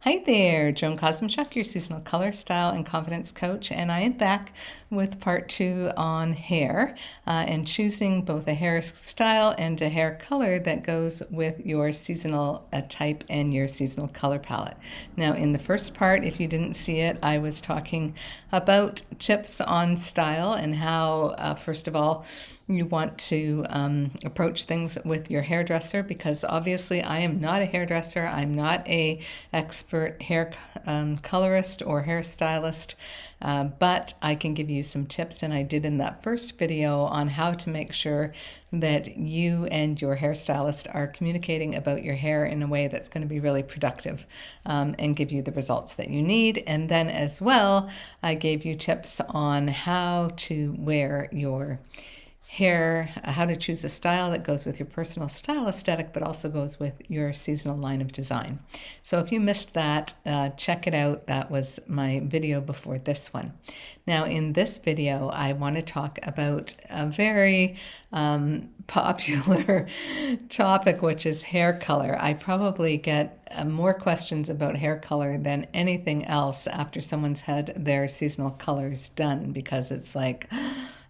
Hi there, Joan Kosmchuk, your seasonal color, style, and confidence coach, and I am back with part two on hair and choosing both a hairstyle and a hair color that goes with your seasonal type and your seasonal color palette. Now, in the first part, if you didn't see it, I was talking about tips on style and how, first of all, you want to approach things with your hairdresser, because obviously I am not a hairdresser. I'm not a expert hair colorist or hairstylist, but I can give you some tips, and I did in that first video on how to make sure that you and your hairstylist are communicating about your hair in a way that's going to be really productive and give you the results that you need. And then as well, I gave you tips on how to wear your hair, how to choose a style that goes with your personal style aesthetic, but also goes with your seasonal line of design. So if you missed that, check it out. That was my video before this one. Now in this video, I want to talk about a very popular topic, which is hair color. I probably get more questions about hair color than anything else after someone's had their seasonal colors done, because it's like,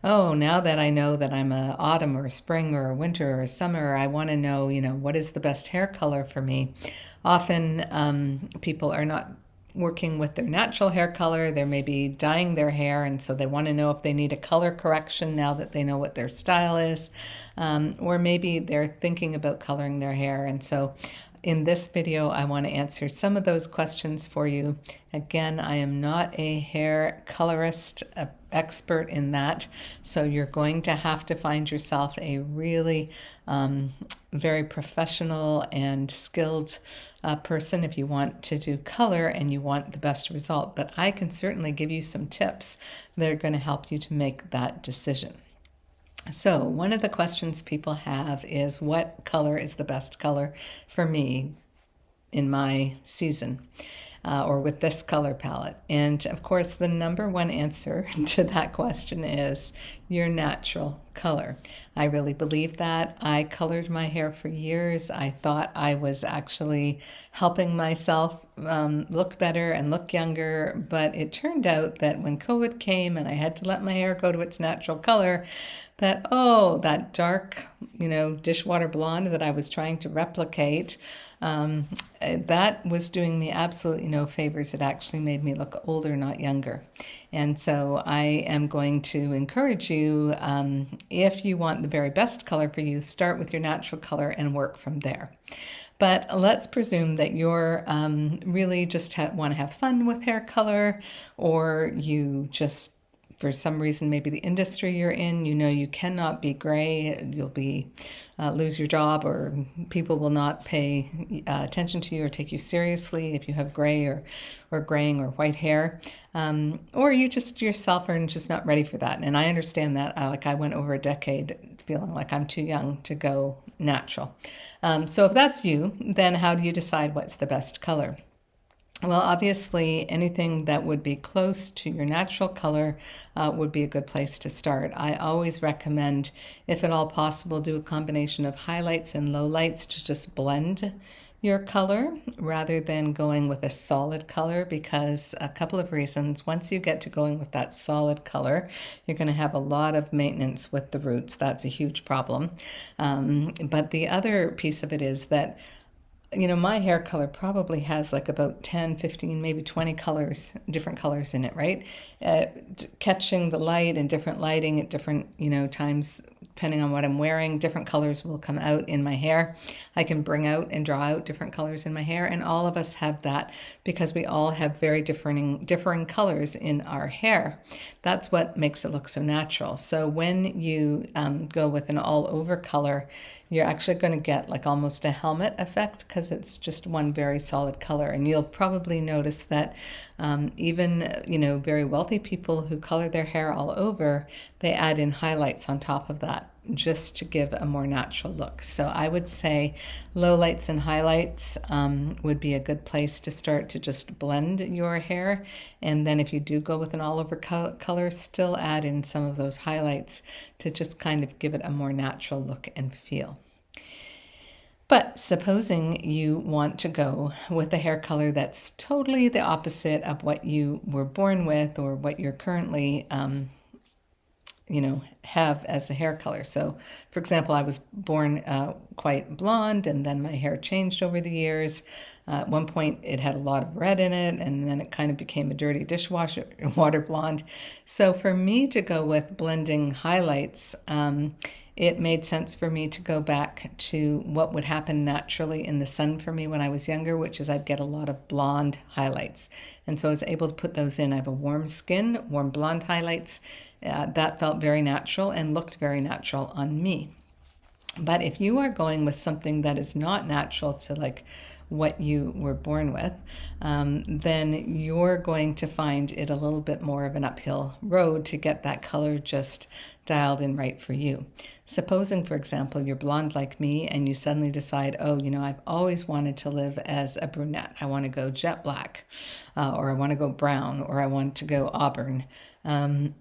oh, now that I know that I'm a autumn or a spring or a winter or a summer, I want to know, what is the best hair color for me? Often people are not working with their natural hair color. They're maybe dyeing their hair, and so they want to know if they need a color correction now that they know what their style is. Or maybe they're thinking about coloring their hair, and so in this video, I want to answer some of those questions for you. Again, I am not a hair colorist, expert in that, so you're going to have to find yourself a really very professional and skilled person if you want to do color and you want the best result. But I can certainly give you some tips that are going to help you to make that decision. So one of the questions people have is, what color is the best color for me in my season or with this color palette? And of course, the number one answer to that question is your natural color. I really believe that. I colored my hair for years. I thought I was actually helping myself look better and look younger, but it turned out that when COVID came and I had to let my hair go to its natural color, that dark, dishwater blonde that I was trying to replicate, that was doing me absolutely no favors. It actually made me look older, not younger. And so I am going to encourage you, if you want the very best color for you, start with your natural color and work from there. But let's presume that you're really just want to have fun with hair color, or you just, for some reason, maybe the industry you're in, you cannot be gray. You'll be lose your job, or people will not pay attention to you or take you seriously if you have gray or graying or white hair. Or you just yourself are just not ready for that. And I understand that. I went over a decade feeling like I'm too young to go natural. So if that's you, then how do you decide what's the best color? Well, obviously, anything that would be close to your natural color would be a good place to start. I always recommend, if at all possible, do a combination of highlights and lowlights to just blend your color rather than going with a solid color, because a couple of reasons. Once you get to going with that solid color, you're going to have a lot of maintenance with the roots. That's a huge problem. But the other piece of it is that my hair color probably has like about 10, 15, maybe 20 colors, different colors in it, right? Catching the light and different lighting at different, times, depending on what I'm wearing, different colors will come out in my hair. I can bring out and draw out different colors in my hair, and all of us have that because we all have very differing colors in our hair. That's what makes it look so natural. So when you go with an all-over color, you're actually going to get like almost a helmet effect, because it's just one very solid color. And you'll probably notice that even, very wealthy people who color their hair all over, they add in highlights on top of that just to give a more natural look. So I would say lowlights and highlights would be a good place to start to just blend your hair. And then if you do go with an all-over color, still add in some of those highlights to just kind of give it a more natural look and feel. But supposing you want to go with a hair color that's totally the opposite of what you were born with or what you're currently have as a hair color. So, for example, I was born quite blonde, and then my hair changed over the years. At one point, it had a lot of red in it, and then it kind of became a dirty dishwasher water blonde. So, for me to go with blending highlights, it made sense for me to go back to what would happen naturally in the sun for me when I was younger, which is I'd get a lot of blonde highlights. And so I was able to put those in. I have a warm skin, warm blonde highlights. That felt very natural and looked very natural on me. But if you are going with something that is not natural to like what you were born with, then you're going to find it a little bit more of an uphill road to get that color just dialed in right for you. Supposing, for example, you're blonde like me and you suddenly decide, oh, I've always wanted to live as a brunette. I want to go jet black, or I want to go brown, or I want to go auburn. And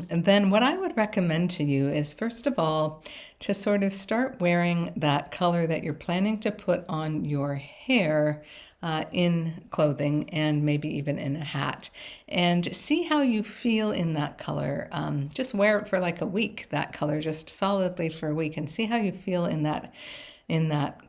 then what I would recommend to you is, first of all, to sort of start wearing that color that you're planning to put on your hair in clothing and maybe even in a hat, and see how you feel in that color. Just wear it for like a week, that color, just solidly for a week, and see how you feel in that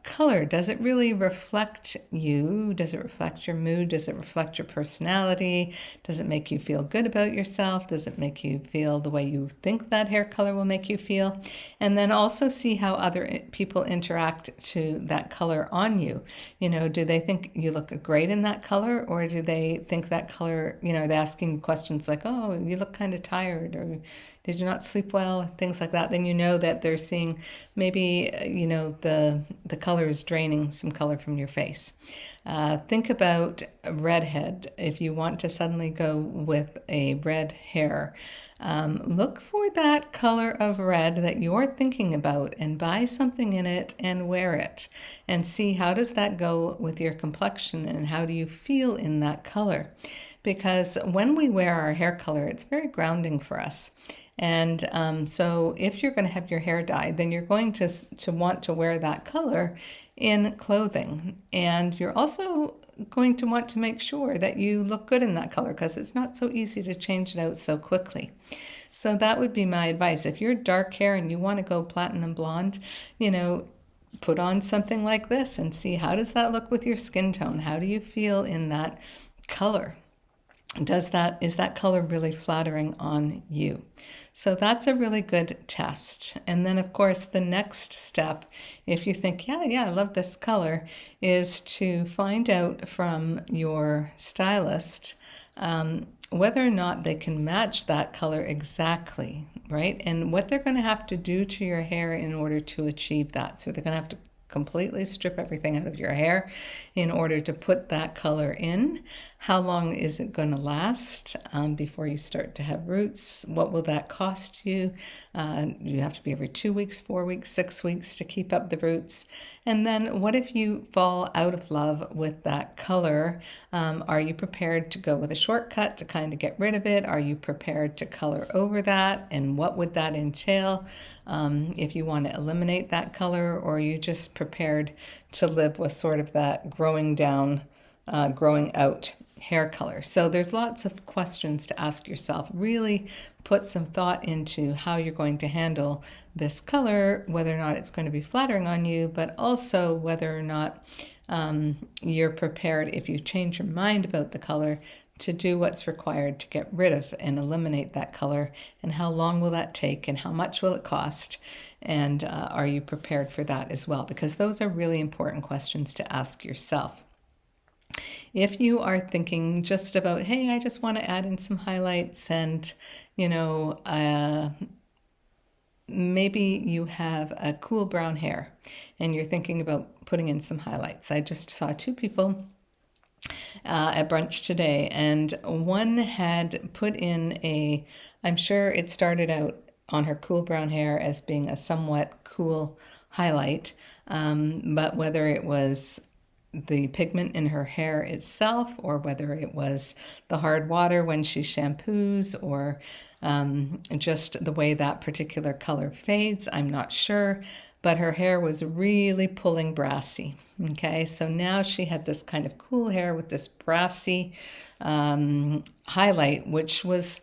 color. Does it really reflect you? Does it reflect your mood? Does it reflect your personality? Does it make you feel good about yourself? Does it make you feel the way you think that hair color will make you feel? And then also see how other people interact to that color on you. Do they think you look great in that color, or do they think that color, they're asking you questions like, oh, you look kind of tired, or did you not sleep well? Things like that. Then you know that they're seeing maybe, the color is draining some color from your face. Think about a redhead. If you want to suddenly go with a red hair, look for that color of red that you're thinking about and buy something in it and wear it and see how does that go with your complexion and how do you feel in that color. Because when we wear our hair color, it's very grounding for us. And so if you're going to have your hair dyed, then you're going to want to wear that color in clothing. And you're also going to want to make sure that you look good in that color because it's not so easy to change it out so quickly. So that would be my advice. If you're dark hair and you want to go platinum blonde, put on something like this and see how does that look with your skin tone? How do you feel in that color? Is that color really flattering on you? So that's a really good test. And then, of course, the next step, if you think, yeah, I love this color, is to find out from your stylist whether or not they can match that color exactly, right? And what they're going to have to do to your hair in order to achieve that. So they're going to have to completely strip everything out of your hair in order to put that color in. How long is it going to last before you start to have roots? What will that cost you? You have to be every 2 weeks, 4 weeks, 6 weeks to keep up the roots. And then what if you fall out of love with that color? Are you prepared to go with a shortcut to kind of get rid of it? Are you prepared to color over that? And what would that entail if you want to eliminate that color? Or are you just prepared to live with sort of that growing out hair color? So there's lots of questions to ask yourself. Really put some thought into how you're going to handle this color, whether or not it's going to be flattering on you, but also whether or not you're prepared, if you change your mind about the color, to do what's required to get rid of and eliminate that color, and how long will that take and how much will it cost, and are you prepared for that as well? Because those are really important questions to ask yourself. If you are thinking just about, hey, I just want to add in some highlights and, maybe you have a cool brown hair and you're thinking about putting in some highlights. I just saw 2 people at brunch today, and one had put in I'm sure it started out on her cool brown hair as being a somewhat cool highlight, but whether it was the pigment in her hair itself, or whether it was the hard water when she shampoos, or just the way that particular color fades, I'm not sure. but her hair was really pulling brassy. Okay, so now she had this kind of cool hair with this brassy highlight, which was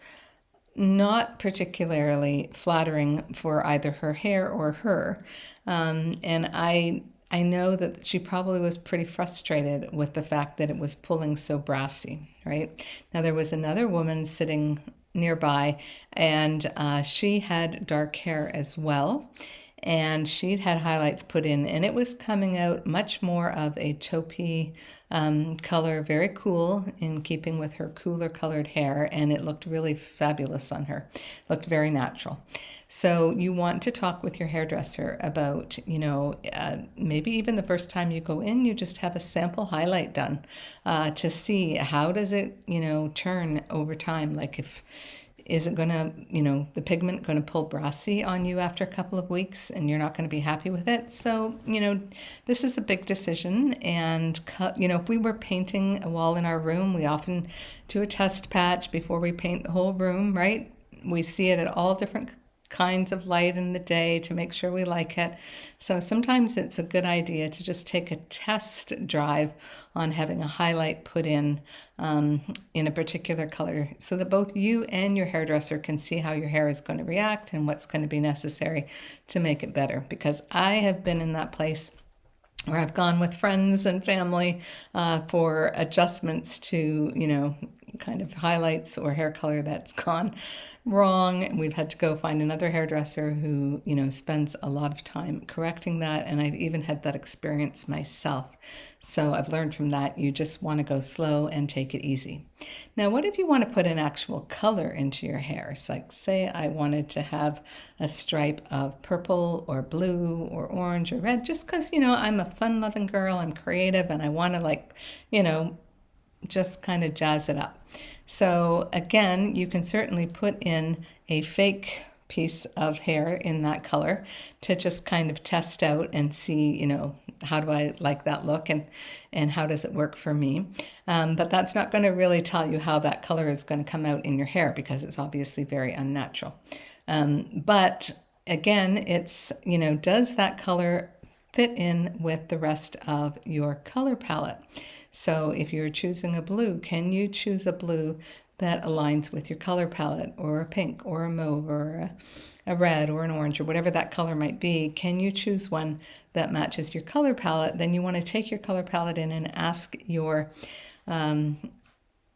not particularly flattering for either her hair or her. And I know that she probably was pretty frustrated with the fact that it was pulling so brassy, right? Now, there was another woman sitting nearby, and she had dark hair as well. And she'd had highlights put in, and it was coming out much more of a taupey color, very cool in keeping with her cooler colored hair, and it looked really fabulous on her. Looked very natural. So you want to talk with your hairdresser about, maybe even the first time you go in, you just have a sample highlight done to see how does it, turn over time. Like if is it going to, the pigment going to pull brassy on you after a couple of weeks and you're not going to be happy with it? So, this is a big decision. And, if we were painting a wall in our room, we often do a test patch before we paint the whole room, right? We see it at all different kinds of light in the day to make sure we like it. So sometimes it's a good idea to just take a test drive on having a highlight put in a particular color so that both you and your hairdresser can see how your hair is going to react and what's going to be necessary to make it better. Because I have been in that place where I've gone with friends and family for adjustments to, kind of highlights or hair color that's gone wrong. We've had to go find another hairdresser who, spends a lot of time correcting that. And I've even had that experience myself. So I've learned from that, you just want to go slow and take it easy. Now, what if you want to put an actual color into your hair? It's like, say I wanted to have a stripe of purple or blue or orange or red, just because, I'm a fun-loving girl, I'm creative, and I want to just kind of jazz it up. So again, you can certainly put in a fake piece of hair in that color to just kind of test out and see, how do I like that look and how does it work for me? But that's not going to really tell you how that color is going to come out in your hair because it's obviously very unnatural. But again, it's, does that color fit in with the rest of your color palette? So if you're choosing a blue, can you choose a blue that aligns with your color palette, or a pink or a mauve or a red or an orange or whatever that color might be? Can you choose one that matches your color palette? Then you want to take your color palette in and ask your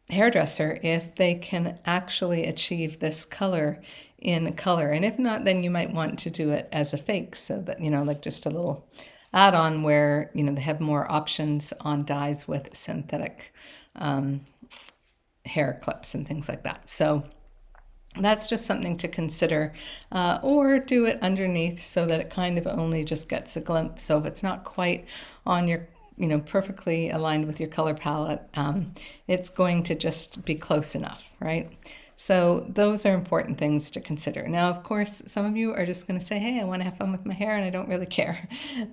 hairdresser if they can actually achieve this color in color. And if not, then you might want to do it as a fake so that, like just a little add-on where, they have more options on dyes with synthetic hair clips and things like that. So that's just something to consider, or do it underneath so that it kind of only just gets a glimpse. So if it's not quite on your, perfectly aligned with your color palette, it's going to just be close enough, right? So those are important things to consider. Now, of course, some of you are just going to say, hey, I want to have fun with my hair and I don't really care.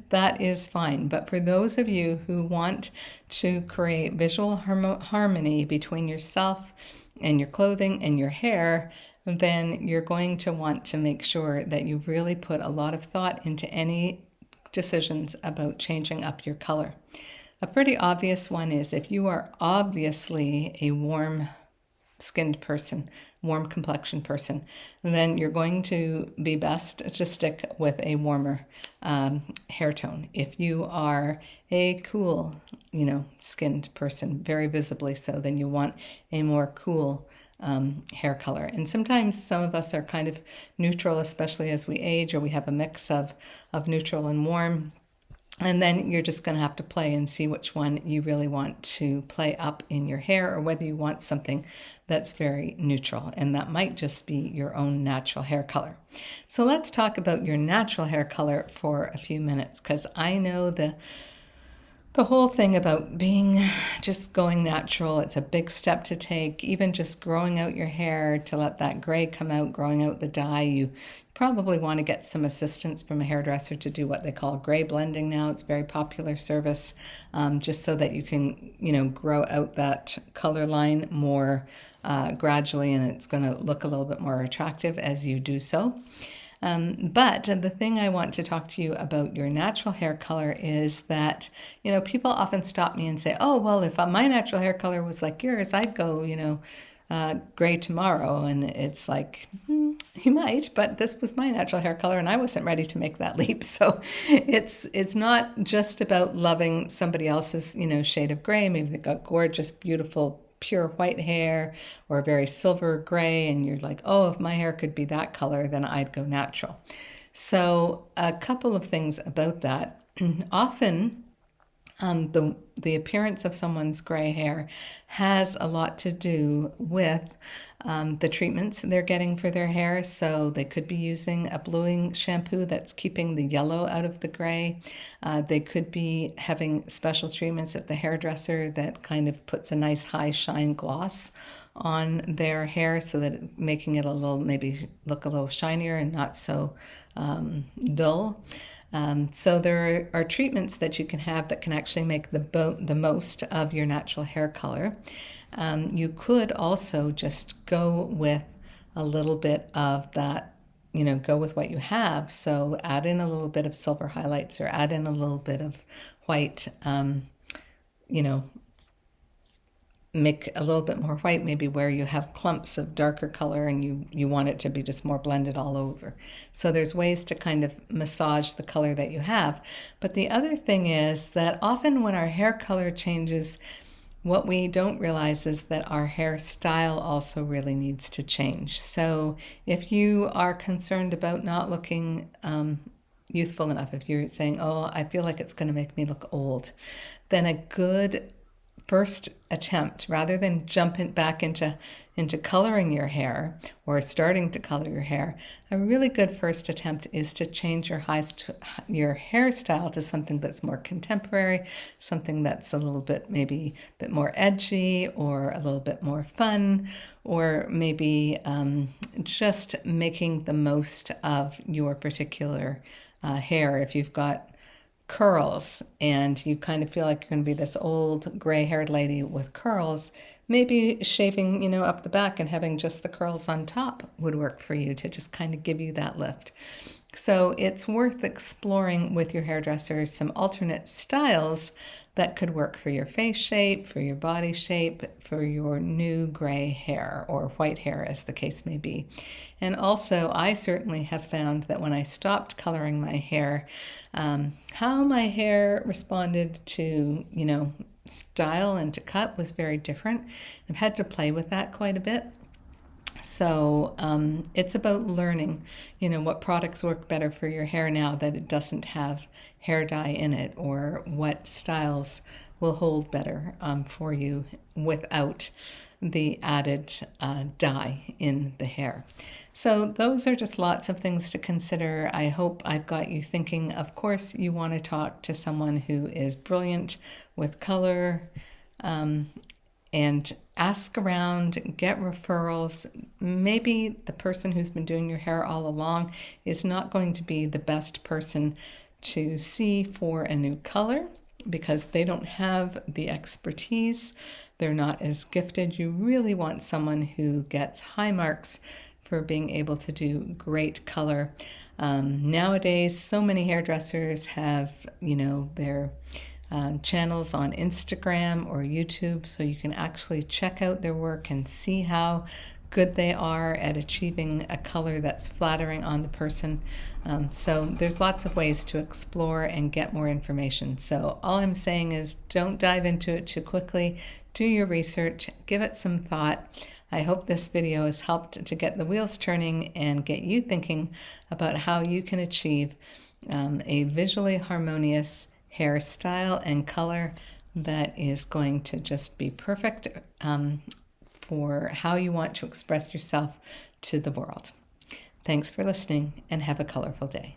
That is fine. But for those of you who want to create visual harmony between yourself and your clothing and your hair, then you're going to want to make sure that you really put a lot of thought into any decisions about changing up your color. A pretty obvious one is if you are obviously a warm skinned person, warm complexion person, then you're going to be best to stick with a warmer hair tone. If you are a cool, skinned person, very visibly so, then you want a more cool hair color. And sometimes some of us are kind of neutral, especially as we age, or we have a mix of neutral and warm. And then you're just going to have to play and see which one you really want to play up in your hair, or whether you want something that's very neutral. And that might just be your own natural hair color. So let's talk about your natural hair color for a few minutes, because I know the whole thing about just going natural, it's a big step to take. Even just growing out your hair to let that gray come out, growing out the dye, you probably want to get some assistance from a hairdresser to do what they call gray blending now. It's a very popular service, just so that you can, grow out that color line more gradually, and it's going to look a little bit more attractive as you do so. But the thing I want to talk to you about your natural hair color is that, people often stop me and say, oh, well, if my natural hair color was like yours, I'd go, gray tomorrow. And it's like, you might, but this was my natural hair color and I wasn't ready to make that leap. So it's not just about loving somebody else's, shade of gray. Maybe they've got gorgeous, beautiful, pure white hair or very silver gray, and you're like, oh, if my hair could be that color, then I'd go natural. So a couple of things about that. Often the appearance of someone's gray hair has a lot to do with the treatments they're getting for their hair. So they could be using a bluing shampoo that's keeping the yellow out of the gray. They could be having special treatments at the hairdresser that kind of puts a nice high shine gloss on their hair so that making it a little, maybe look a little shinier and not so dull. So there are treatments that you can have that can actually make the most of your natural hair color. You could also just go with a little bit of that, go with what you have. So add in a little bit of silver highlights or add in a little bit of white, make a little bit more white, maybe where you have clumps of darker color and you want it to be just more blended all over. So there's ways to kind of massage the color that you have. But the other thing is that often when our hair color changes, what we don't realize is that our hairstyle also really needs to change. So if you are concerned about not looking youthful enough, if you're saying, oh, I feel like it's going to make me look old, then a good first attempt, rather than jumping back into coloring your hair or starting to color your hair, a really good first attempt is to change your hairstyle to something that's more contemporary, something that's a little bit, maybe a bit more edgy or a little bit more fun, or maybe just making the most of your particular hair. If you've got curls and you kind of feel like you're going to be this old gray-haired lady with curls, maybe shaving, up the back and having just the curls on top would work for you to just kind of give you that lift. So it's worth exploring with your hairdresser some alternate styles that could work for your face shape, for your body shape, for your new gray hair or white hair, as the case may be. And also, I certainly have found that when I stopped coloring my hair, how my hair responded to, style and to cut was very different. I've had to play with that quite a bit. So it's about learning, what products work better for your hair now that it doesn't have hair dye in it, or what styles will hold better for you without the added dye in the hair. So those are just lots of things to consider. I hope I've got you thinking. Of course, you want to talk to someone who is brilliant with color, and ask around, get referrals. Maybe the person who's been doing your hair all along is not going to be the best person to see for a new color because they don't have the expertise. They're not as gifted. You really want someone who gets high marks for being able to do great color. Nowadays, so many hairdressers have, their channels on Instagram or YouTube, so you can actually check out their work and see how good they are at achieving a color that's flattering on the person. So there's lots of ways to explore and get more information. So all I'm saying is don't dive into it too quickly. Do your research, give it some thought. I hope this video has helped to get the wheels turning and get you thinking about how you can achieve a visually harmonious hairstyle and color that is going to just be perfect for how you want to express yourself to the world. Thanks for listening and have a colorful day.